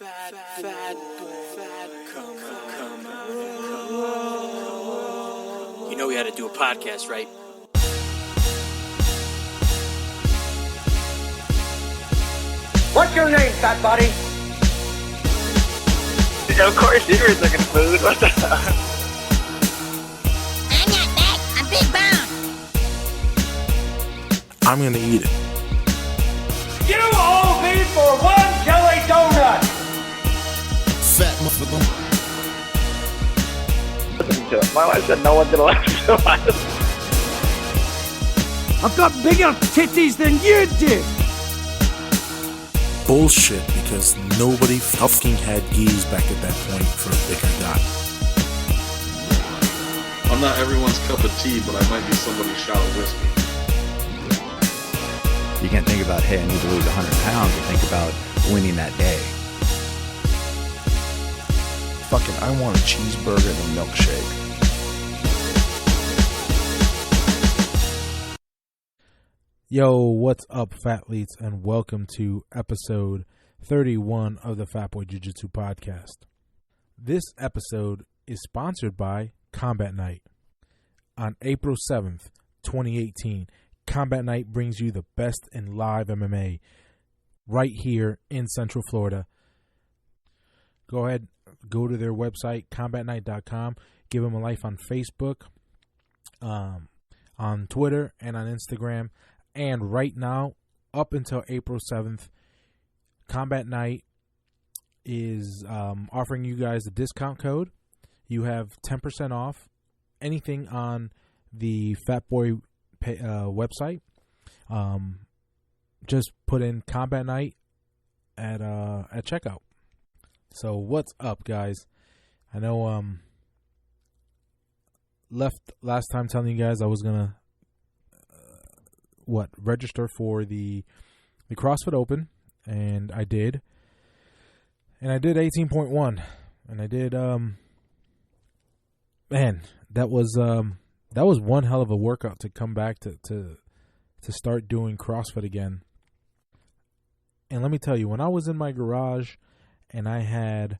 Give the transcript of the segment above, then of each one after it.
You know we had to do a podcast, right? What's your name, fat body? Of course, you were looking food. What the hell? I'm not fat. I'm big boned. I'm gonna eat it. You owe me for one jelly donut! Fat motherfucker. Listen to it. My wife said no one's gonna listen to us. I've got bigger titties than you do! Bullshit, because nobody fucking had geese back at that point for a bigger guy. I'm not everyone's cup of tea, but I might be somebody's shot of whiskey. You can't think about, hey, I need to lose 100 pounds, and think about winning that day. Fucking, I want a cheeseburger and a milkshake. Yo, what's up, Fatleets, and welcome to episode 31 of the Fatboy Jiu-Jitsu podcast. This episode is sponsored by Combat Night. On April 7th, 2018, Combat Night brings you the best in live MMA right here in Central Florida. Go ahead, go to their website, combatnight.com. Give them a like on Facebook, on Twitter, and on Instagram. And right now, up until April 7th, Combat Night is offering you guys a discount code. You have 10% off anything on the Fatboy website. Just put in Combat Night at checkout. So what's up, guys? I know left last time telling you guys I was gonna register for the CrossFit Open, and I did. And I did 18.1, and I did man, that was one hell of a workout to come back to start doing CrossFit again. And let me tell you, when I was in my garage and I had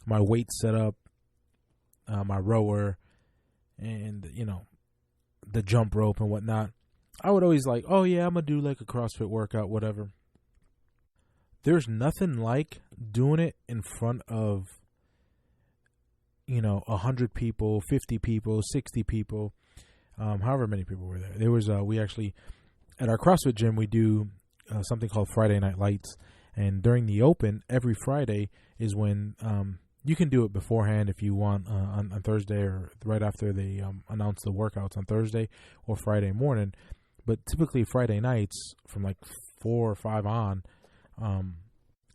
my weights set up, my rower, and the jump rope and whatnot, I would always like, oh yeah, I'm going to do like a CrossFit workout, whatever. There's nothing like doing it in front of, 100 people, 50 people, 60 people, however many people were there. There was, we actually, at our CrossFit gym, we do something called Friday Night Lights. And during the Open, every Friday is when you can do it beforehand if you want on Thursday or right after they announce the workouts on Thursday or Friday morning. But typically Friday nights from like 4 or 5 on,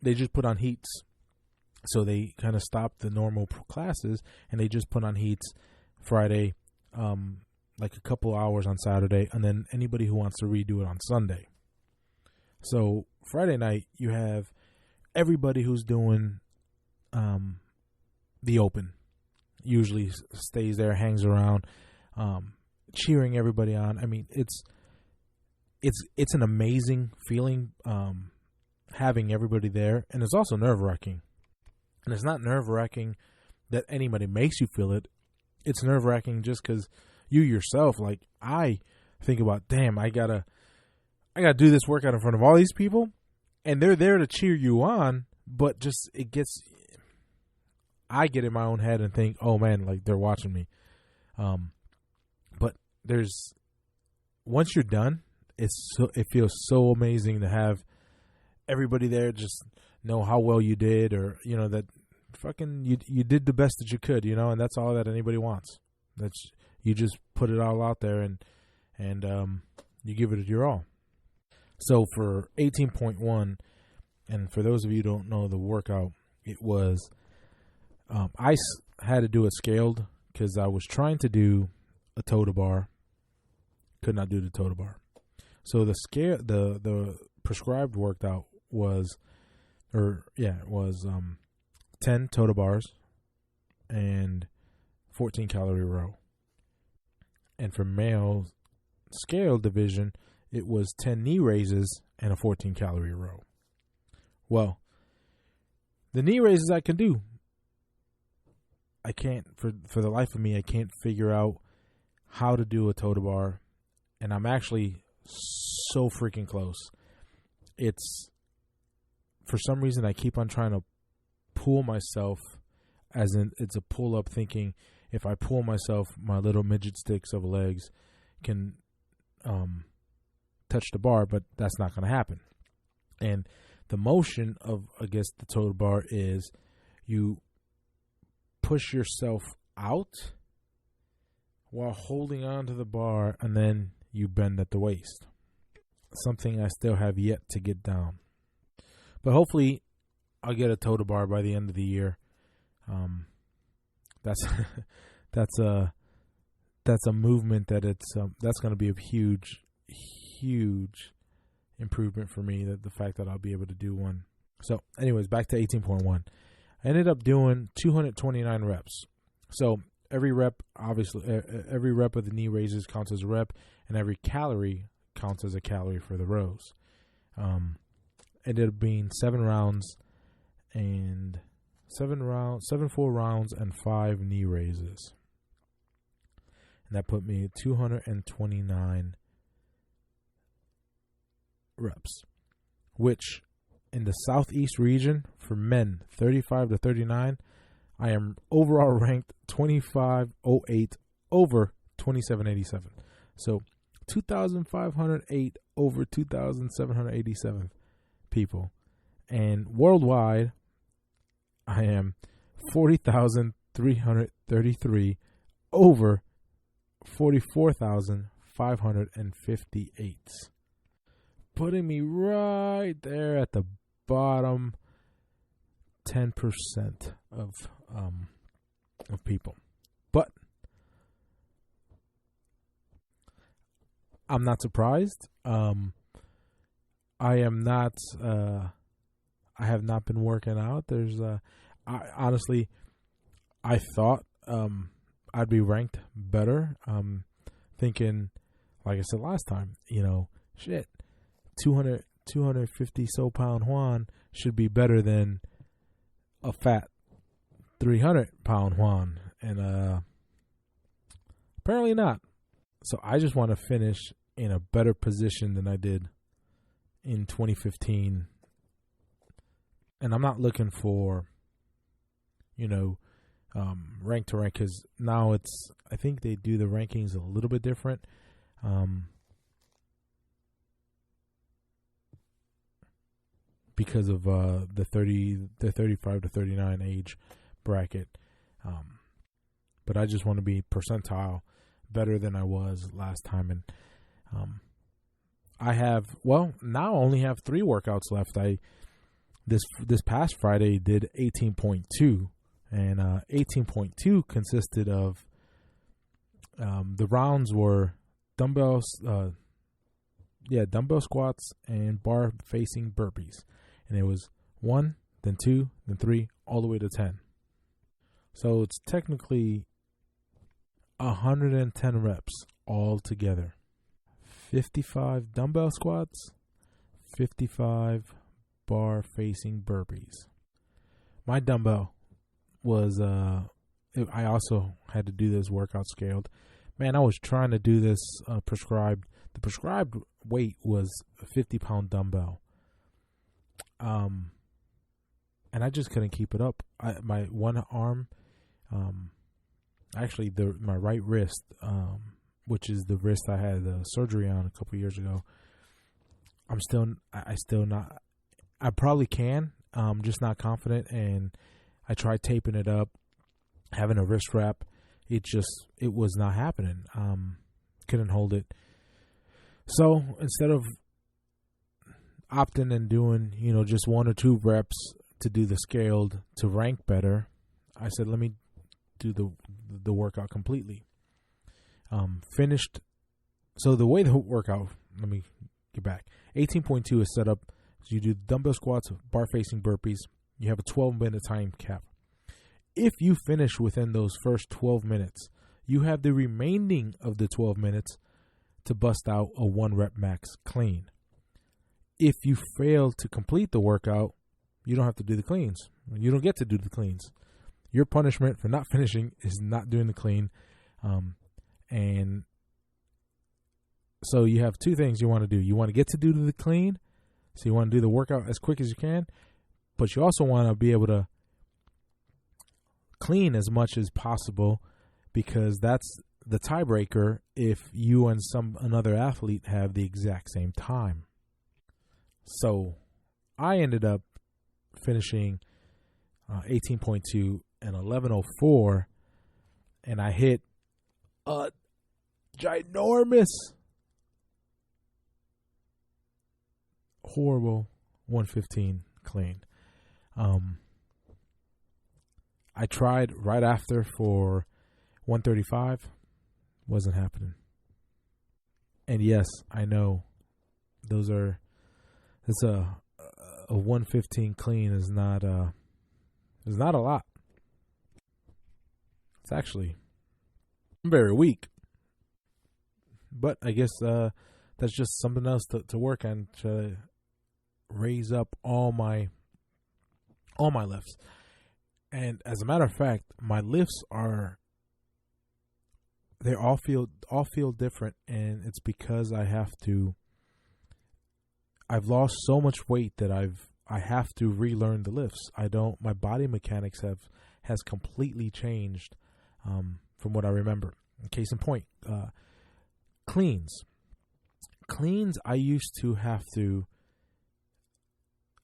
they just put on heats. So they kind of stop the normal classes and they just put on heats Friday, like a couple hours on Saturday, and then anybody who wants to redo it on Sunday. So Friday night, you have everybody who's doing the Open, usually stays there, hangs around, cheering everybody on. I mean, it's an amazing feeling having everybody there, and it's also nerve-wracking. And it's not nerve-wracking that anybody makes you feel it. It's nerve-wracking just because you yourself, like, I think about, damn, I gotta do this workout in front of all these people, and they're there to cheer you on, but just I get in my own head and think, oh man, like they're watching me. But once you're done, it feels so amazing to have everybody there just know how well you did, or that fucking you did the best that you could, and that's all that anybody wants. That's, you just put it all out there and you give it your all. So for 18.1, and for those of you who don't know the workout, it was I had to do it scaled because I was trying to do a toe to bar, could not do the toe to bar. So the prescribed workout was 10 toe to bars and 14 calorie row. And for male scale division, it was 10 knee raises and a 14 calorie row. Well, The knee raises I can do. I can't, for the life of me, I can't figure out how to do a toe to bar. And I'm actually so freaking close. It's, for some reason, I keep on trying to pull myself, as in it's a pull up, thinking if I pull myself, my little midget sticks of legs can touch the bar, but that's not going to happen. And the motion of, I guess, the toe to bar is you push yourself out while holding on to the bar, and then you bend at the waist. Something I still have yet to get down. But hopefully I'll get a toe to bar by the end of the year. That's a movement that that's going to be a huge improvement for me, that the fact that I'll be able to do one. So anyways, back to 18.1. I ended up doing 229 reps. So every rep, obviously, every rep of the knee raises counts as a rep, and every calorie counts as a calorie for the rows. Ended up being 7 full rounds and 5 knee raises. And that put me at 229 reps, which in the Southeast region for men 35 to 39, I am overall ranked 2508 over 2787. So 2,508 over 2,787 people. And worldwide, I am 40,333 over 44,558. Putting me right there at the bottom 10% of people. But I'm not surprised. I am not. I have not been working out. Honestly, I thought I'd be ranked better. Thinking, like I said last time, 250 so pound Juan should be better than a fat 300 pound Juan, and apparently not. So I just want to finish in a better position than I did in 2015. And I'm not looking for, rank to rank, because now I think they do the rankings a little bit different. Because of the 35 to 39 age bracket. But I just want to be percentile better than I was last time. And I now only have 3 workouts left. This past Friday did 18.2, and 18.2 consisted of the rounds were dumbbell squats and bar facing burpees. And it was 1, then 2, then 3, all the way to 10. So it's technically 110 reps all together. 55 dumbbell squats, 55 bar facing burpees. My dumbbell was, I also had to do this workout scaled. Man, I was trying to do this prescribed. The prescribed weight was a 50-pound dumbbell. And I just couldn't keep it up. My one arm, actually my right wrist, which is the wrist I had surgery on a couple of years ago. I probably can. I'm just not confident, and I tried taping it up, having a wrist wrap. It was not happening. Couldn't hold it. So instead of opting and doing, just 1 or 2 reps to do the scaled to rank better, I said, let me do the workout completely. Finished. So the way the workout, let me get back. 18.2 is set up. So you do dumbbell squats, bar facing burpees. You have a 12-minute time cap. If you finish within those first 12 minutes, you have the remaining of the 12 minutes to bust out a 1 rep max clean. If you fail to complete the workout, you don't have to do the cleans. You don't get to do the cleans. Your punishment for not finishing is not doing the clean. And so you have two things you want to do. You want to get to do the clean, so you want to do the workout as quick as you can, but you also want to be able to clean as much as possible, because that's the tiebreaker if you and another athlete have the exact same time. So I ended up finishing 18.2 and 11.04, and I hit a ginormous, horrible 115 clean. I tried right after for 135, wasn't happening. And yes, I know it's a 115 clean is not a lot. It's actually very weak. But I guess that's just something else to work on, to raise up all my lifts. And as a matter of fact, my lifts they all feel different, and it's because I've lost so much weight that I have to relearn the lifts. My body mechanics has completely changed from what I remember. Case in point, cleans. I used to have to,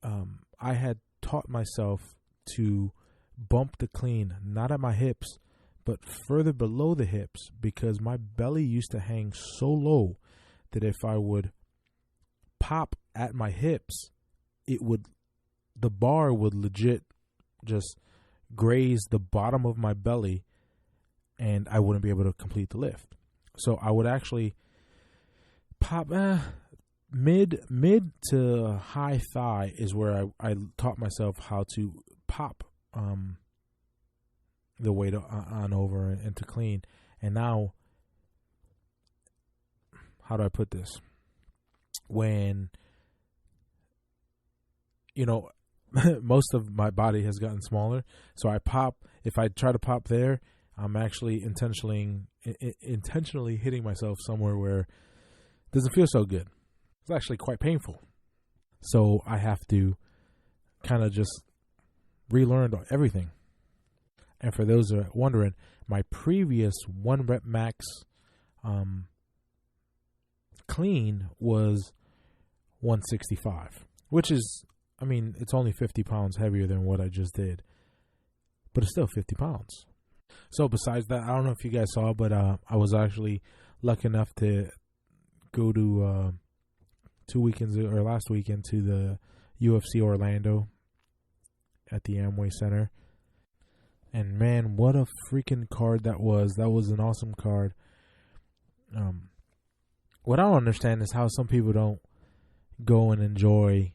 I had taught myself to bump the clean, not at my hips, but further below the hips, because my belly used to hang so low that if I would pop at my hips, the bar would legit just graze the bottom of my belly, and I wouldn't be able to complete the lift. So I would actually pop mid to high thigh is where I taught myself how to pop the weight on over and to clean. And now, how do I put this? When, most of my body has gotten smaller, so if I try to pop there, I'm actually intentionally hitting myself somewhere where it doesn't feel so good. It's actually quite painful. So I have to kind of just relearn everything. And for those that are wondering, my previous 1 rep max clean was 165, which is, it's only 50 pounds heavier than what I just did, but it's still 50 pounds. So besides that, I don't know if you guys saw, but I was actually lucky enough to go to 2 weekends or last weekend to the UFC Orlando at the Amway Center. And man, what a freaking card that was. That was an awesome card. What I don't understand is how some people don't go and enjoy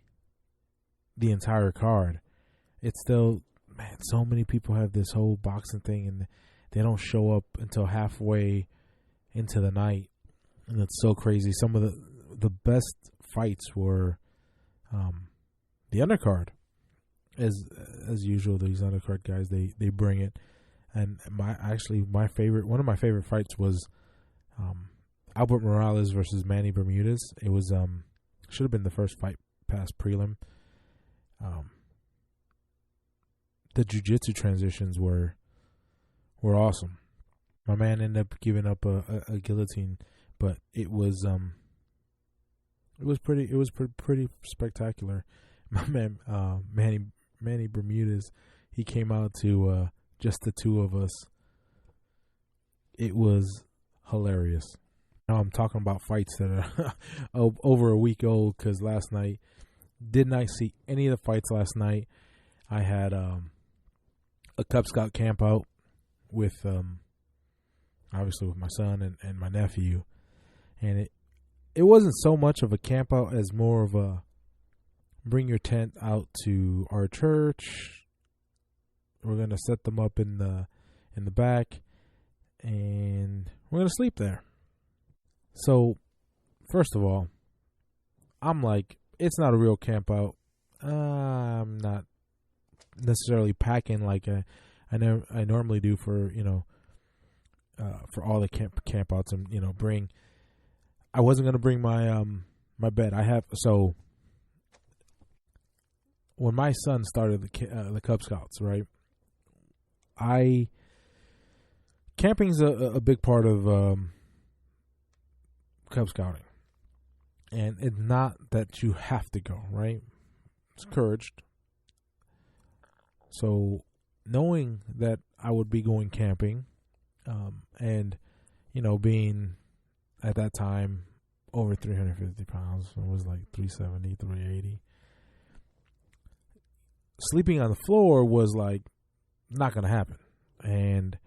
the entire card. It's still, man, so many people have this whole boxing thing and they don't show up until halfway into the night. And it's so crazy. Some of the best fights were the undercard. As usual, these undercard guys, they bring it. And one of my favorite fights was Albert Morales versus Manny Bermudez. It was should have been the first fight past prelim. The jiu-jitsu transitions were awesome. My man ended up giving up a guillotine, but it was pretty spectacular. My man Manny Bermudez, he came out to just the two of us. It was hilarious. Now I'm talking about fights that are over a week old, because last night, didn't I see any of the fights last night? I had a Cub Scout camp out with, obviously with my son and my nephew. And it wasn't so much of a camp out as more of a bring your tent out to our church. We're going to set them up in the back, and we're going to sleep there. So, first of all, I'm like, it's not a real camp out. I'm not necessarily pack in like I normally do for for all the campouts, and I wasn't gonna bring my my bed. When my son started the Cub Scouts, right? Camping's a big part of Cub Scouting, and it's not that you have to go, right? It's encouraged. So, knowing that I would be going camping, and being at that time over 350 pounds, it was like 370, 380. Sleeping on the floor was like not going to happen, and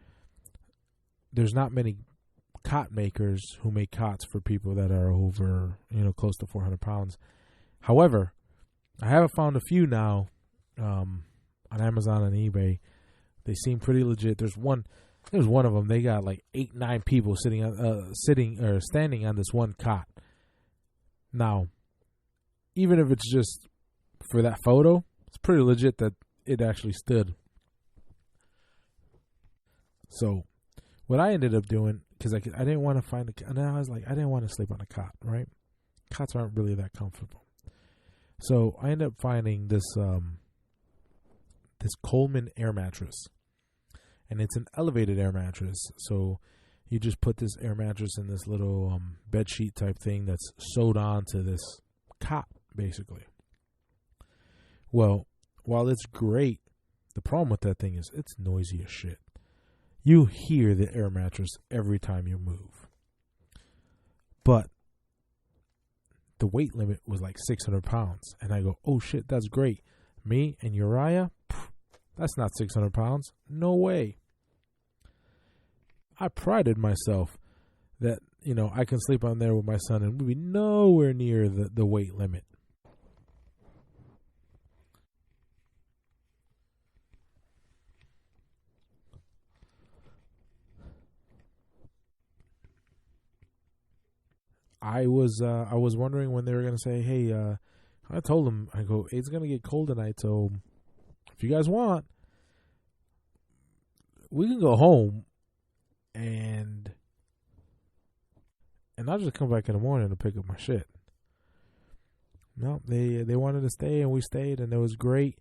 there's not many cot makers who make cots for people that are over, close to 400 pounds. However, I have found a few now on Amazon and eBay. They seem pretty legit. There's one of them. They got like 8-9 people standing on this one cot. Now, even if it's just for that photo, it's pretty legit that it actually stood. So, what I ended up doing, because I didn't want to find and I was like, I didn't want to sleep on a cot, right? Cots aren't really that comfortable. So I ended up finding this this Coleman air mattress, and it's an elevated air mattress. So you just put this air mattress in this little bed sheet type thing that's sewed on to this cot, basically. Well, while it's great, the problem with that thing is it's noisy as shit. You hear the air mattress every time you move. But the weight limit was like 600 pounds. And I go, oh shit, that's great. Me and Uriah, that's not 600 pounds. No way. I prided myself that, I can sleep on there with my son and we'd be nowhere near the weight limit. I was wondering when they were going to say, hey, I told them, I go, it's going to get cold tonight, so if you guys want, we can go home and I'll just come back in the morning to pick up my shit. No, they wanted to stay, and we stayed, and it was great.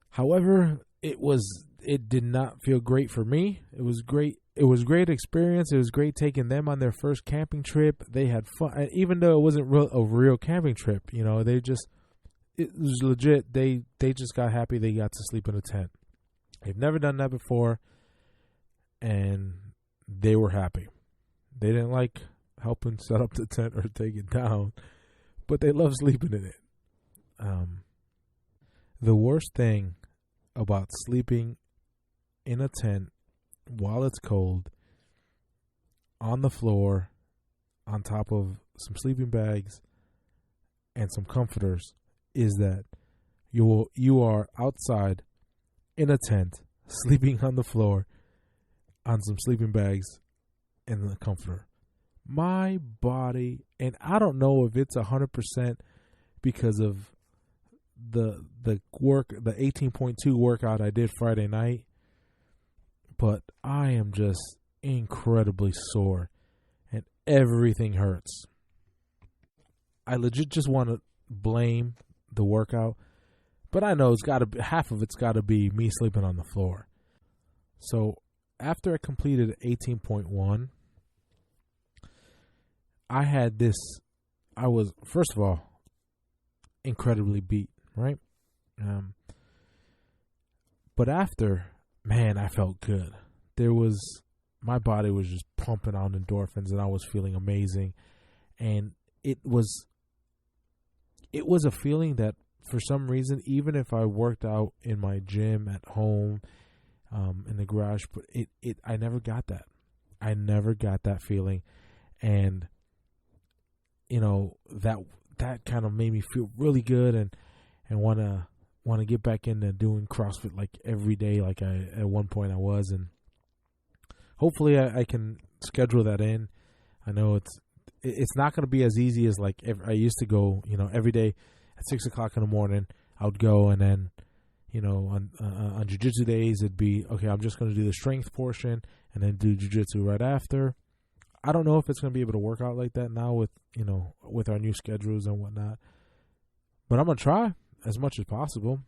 However, it did not feel great for me. It was great. It was a great experience. It was great taking them on their first camping trip. They had fun, and even though it wasn't a real camping trip. It was legit. They just got happy they got to sleep in a tent. They've never done that before, and they were happy. They didn't like helping set up the tent or take it down, but they love sleeping in it. The worst thing about sleeping in a tent while it's cold, on the floor, on top of some sleeping bags and some comforters, is that you are outside in a tent, sleeping on the floor, on some sleeping bags and the comforter. My body, and I don't know if it's 100% because of the 18.2 workout I did Friday night, but I am just incredibly sore and everything hurts. I legit just want to blame the workout, but I know half of it's got to be me sleeping on the floor. So after I completed 18.1, I was, first of all, incredibly beat, right? But after, man, I felt good. My body was just pumping out endorphins, and I was feeling amazing. And it was a feeling that, for some reason, even if I worked out in my gym at home, in the garage, but I never got that. I never got that feeling, and that kind of made me feel really good, and want to get back into doing CrossFit like every day, like at one point I was, and hopefully I can schedule that in. I know it's not going to be as easy as like I used to go, every day at 6:00 in the morning. I would go, and then, on jiu-jitsu days, it'd be, okay, I'm just going to do the strength portion and then do jiu-jitsu right after. I don't know if it's going to be able to work out like that now with our new schedules and whatnot. But I'm going to try as much as possible.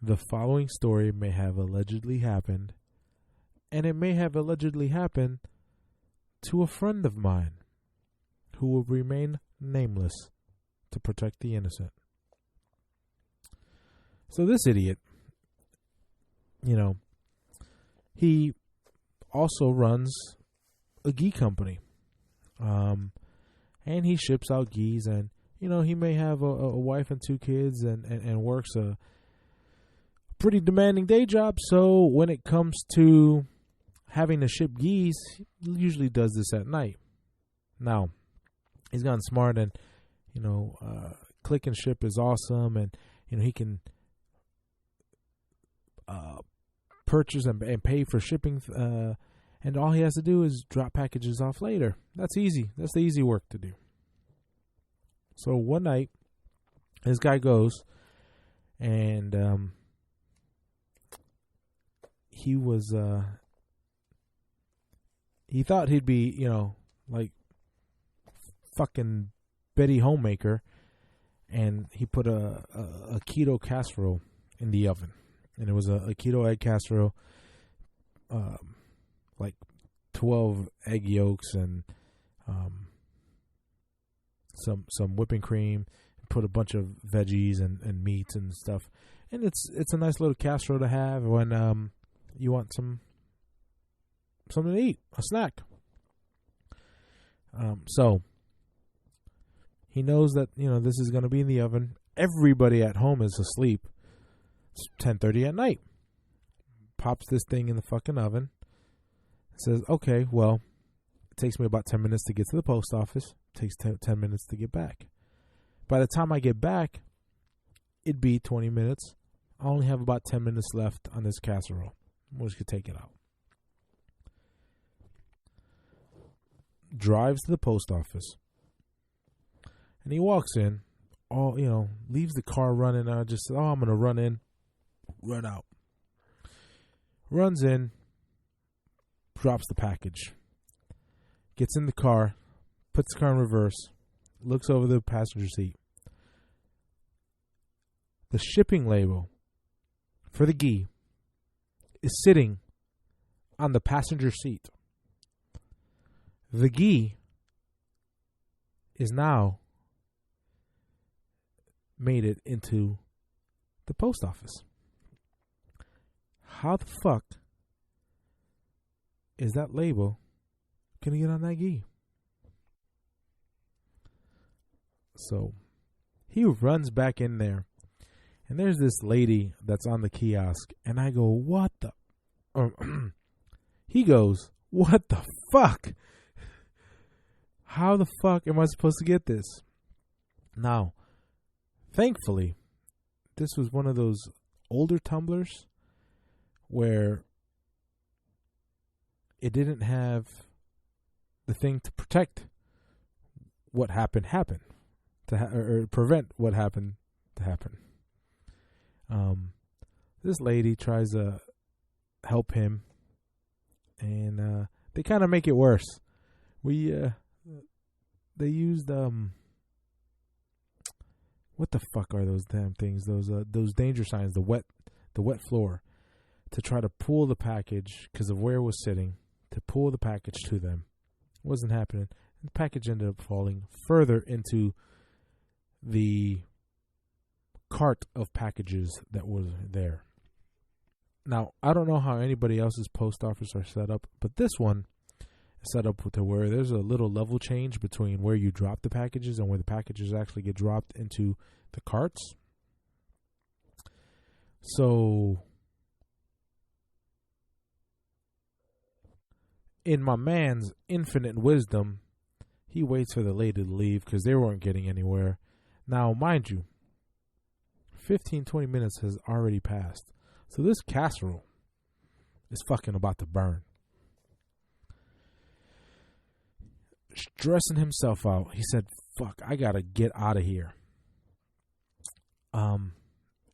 The following story may have allegedly happened, and it may have allegedly happened to a friend of mine who will remain nameless to protect the innocent. So this idiot, he also runs a gi company. And he ships out gis, and, he may have a wife and 2 kids and works a pretty demanding day job. So when it comes to having to ship gis, he usually does this at night. Now, he's gotten smart, and, click and ship is awesome, and, he can purchase and pay for shipping, and all he has to do is drop packages off later. That's easy. That's the easy work to do. So one night, this guy goes, and he thought he'd be, like fucking Betty Homemaker, and he put a keto casserole in the oven. And it was a keto egg casserole, like 12 egg yolks and some whipping cream. Put a bunch of veggies and meats and stuff. And it's a nice little casserole to have when you want something to eat, a snack. So he knows that this is going to be in the oven. Everybody at home is asleep. It's 10:30 at night. Pops this thing in the fucking oven. Says, okay, well, it takes me about 10 minutes to get to the post office. It takes 10 minutes to get back. By the time I get back, it'd be 20 minutes. I only have about 10 minutes left on this casserole. We just could take it out. Drives to the post office. And he walks in. Leaves the car running. I'm going to run in, run out. Runs in, drops the package. Gets in the car, puts the car in reverse, looks over the passenger seat. The shipping label for the gi is sitting on the passenger seat. The gi is now made it into the post office. How the fuck is that label gonna get on that gi? So he runs back in there, and there's this lady that's on the kiosk, and I go, what the? He goes, what the fuck? How the fuck am I supposed to get this? Now, thankfully, this was one of those older tumblers where it didn't have the thing to protect what happened or prevent what happened to happen. This lady tries to help him, and they kind of make it worse. They used what the fuck are those damn things? Those danger signs, the wet floor, to try to pull the package because of where it was sitting, to pull the package to them. It wasn't happening. The package ended up falling further into the cart of packages that was there. Now, I don't know how anybody else's post office are set up, but this one is set up to where there's a little level change between where you drop the packages and where the packages actually get dropped into the carts. So, in my man's infinite wisdom, he waits for the lady to leave because they weren't getting anywhere. Now, mind you, 15-20 minutes has already passed. So this casserole is fucking about to burn. Stressing himself out, he said, fuck, I gotta get out of here. And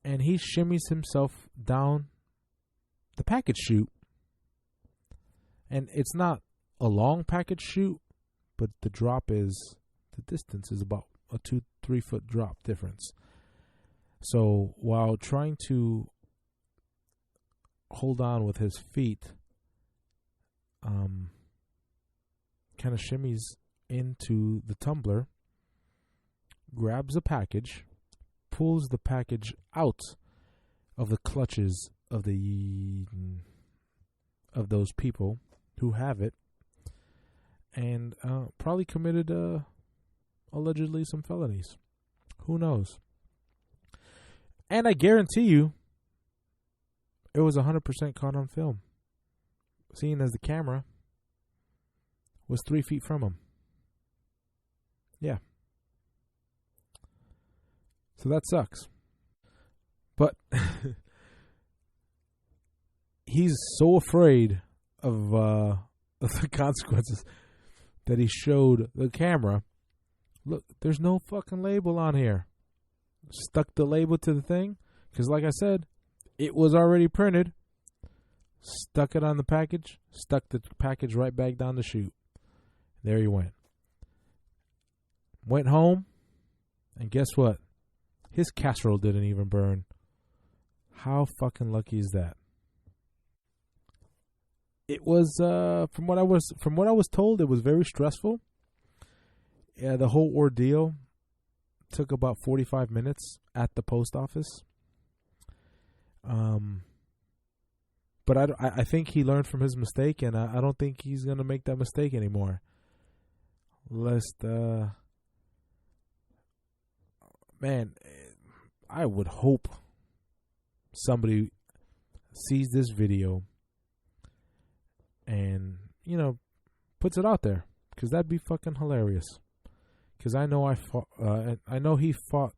and he shimmies himself down the package chute. And it's not a long package chute, but the distance is about a 2-3 foot drop difference. So while trying to hold on with his feet, kind of shimmies into the tumbler, grabs a package, pulls the package out of the clutches of those people who have it, and probably committed allegedly some felonies. Who knows? And I guarantee you, it was 100% caught on film, seeing as the camera was 3 feet from him. Yeah. So that sucks. But he's so afraid of the consequences that he showed the camera. Look, there's no fucking label on here. Stuck the label to the thing, because like I said, it was already printed. Stuck it on the package, stuck the package right back down the chute. There he went. Went home, and guess what? His casserole didn't even burn. How fucking lucky is that? It was from what I was told, it was very stressful. Yeah, the whole ordeal took about 45 minutes at the post office. But I think he learned from his mistake, and I don't think he's gonna make that mistake anymore. Man, I would hope somebody sees this video and, puts it out there, because that'd be fucking hilarious. Because I know I know he fought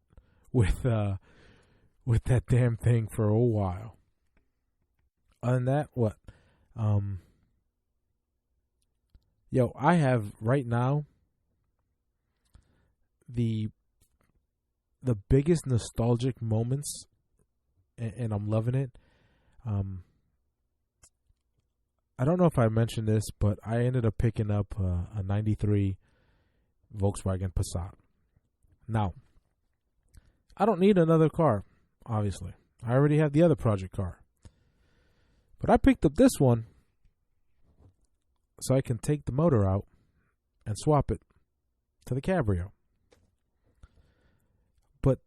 with that damn thing for a while. Other than that, what? I have right now the biggest nostalgic moments, and I'm loving it. I don't know if I mentioned this, but I ended up picking up a 93 Volkswagen Passat. Now, I don't need another car, obviously. I already have the other project car. But I picked up this one so I can take the motor out and swap it to the Cabrio. But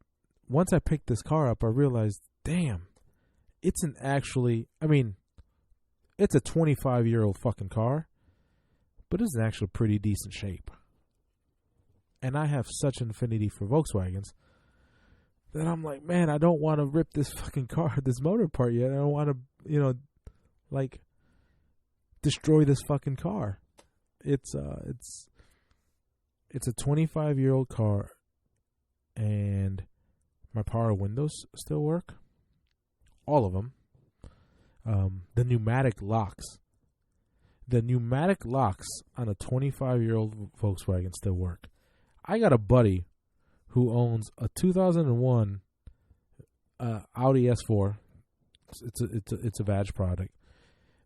once I picked this car up, I realized, damn, it's a 25-year-old fucking car, but it's in actually pretty decent shape. And I have such an affinity for Volkswagens that I'm like, man, I don't want to rip this fucking car, this motor apart yet. I don't want to, destroy this fucking car. It's a 25-year-old car, and my power windows still work. All of them. The pneumatic locks on a 25-year-old Volkswagen still work. I got a buddy who owns a 2001 Audi S4. It's a Vag product,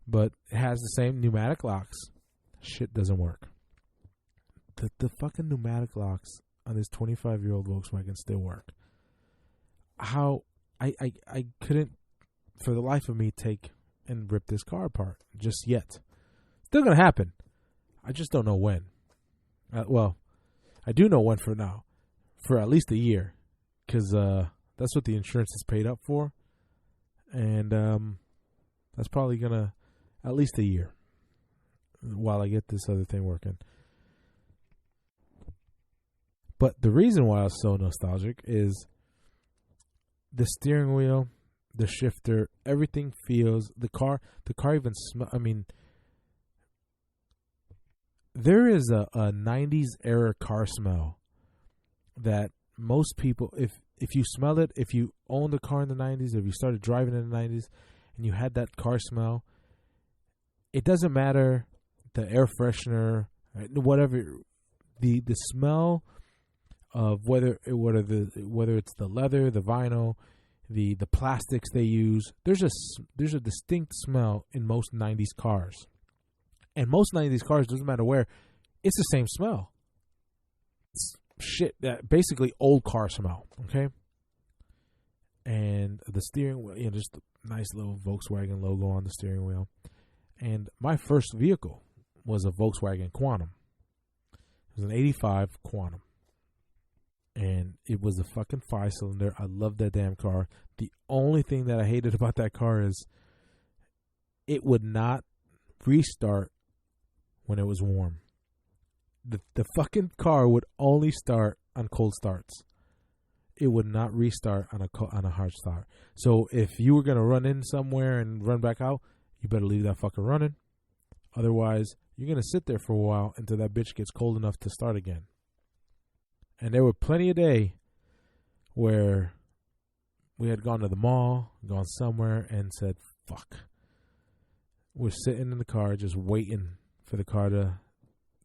but it has the same pneumatic locks. Shit doesn't work. The fucking pneumatic locks on this 25-year-old Volkswagen still work. How I couldn't for the life of me take and rip this car apart just yet. Still gonna happen. I just don't know when. I do know when for now, for at least a year, because that's what the insurance is paid up for, and that's probably gonna at least a year while I get this other thing working. But the reason why I was so nostalgic is the steering wheel, the shifter, everything feels, the car even smells. There is a 90s era car smell that most people, if you smell it, if you owned a car in the 90s, if you started driving in the 90s and you had that car smell, it doesn't matter the air freshener, whatever, the smell of whether it's the leather, the vinyl, the plastics they use. There's a distinct smell in most 90s cars. And most 90s cars, doesn't matter where, it's the same smell. It's shit, that basically old car smell, okay? And the steering wheel, just a nice little Volkswagen logo on the steering wheel. And my first vehicle was a Volkswagen Quantum. It was an 85 Quantum. And it was a fucking 5-cylinder. I loved that damn car. The only thing that I hated about that car is it would not restart when it was warm. The fucking car would only start on cold starts. It would not restart on a hard start. So if you were going to run in somewhere and run back out, you better leave that fucker running. Otherwise, you're going to sit there for a while until that bitch gets cold enough to start again. And there were plenty of days where we had gone to the mall, gone somewhere, and said, fuck. We're sitting in the car just waiting for the car to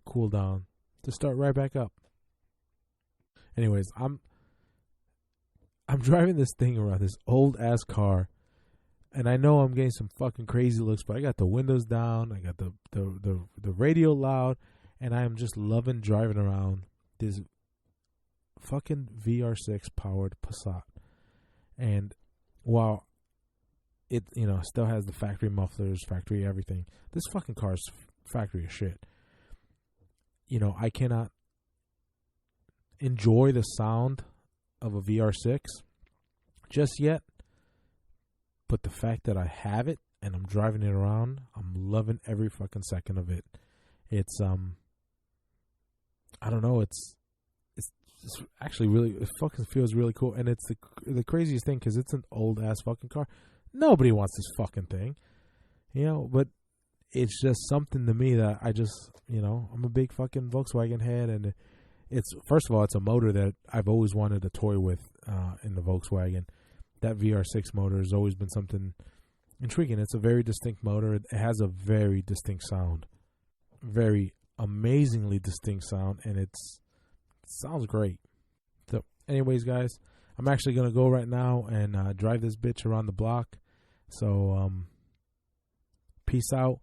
cool down to start right back up. Anyways, I'm driving this thing around, this old ass car, and I know I'm getting some fucking crazy looks, but I got the windows down, I got the radio loud, and I am just loving driving around this fucking VR6 powered Passat. And while it still has the factory mufflers, factory everything, this fucking car is factory as shit. I cannot enjoy the sound of a VR6 just yet, but the fact that I have it and I'm driving it around, I'm loving every fucking second of it. It's I don't know, it's actually really, it fucking feels really cool. And it's the craziest thing because it's an old ass fucking car. Nobody wants this fucking thing, but it's just something to me that I just, I'm a big fucking Volkswagen head. And it's, first of all, it's a motor that I've always wanted to toy with in the Volkswagen. That VR6 motor has always been something intriguing. It's a very distinct motor. It has a very distinct sound, very amazingly distinct sound, and it sounds great. So anyways, guys, I'm actually going to go right now and drive this bitch around the block. So peace out.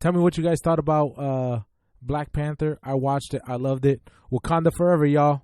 Tell me what you guys thought about Black Panther. I watched it. I loved it. Wakanda forever, y'all.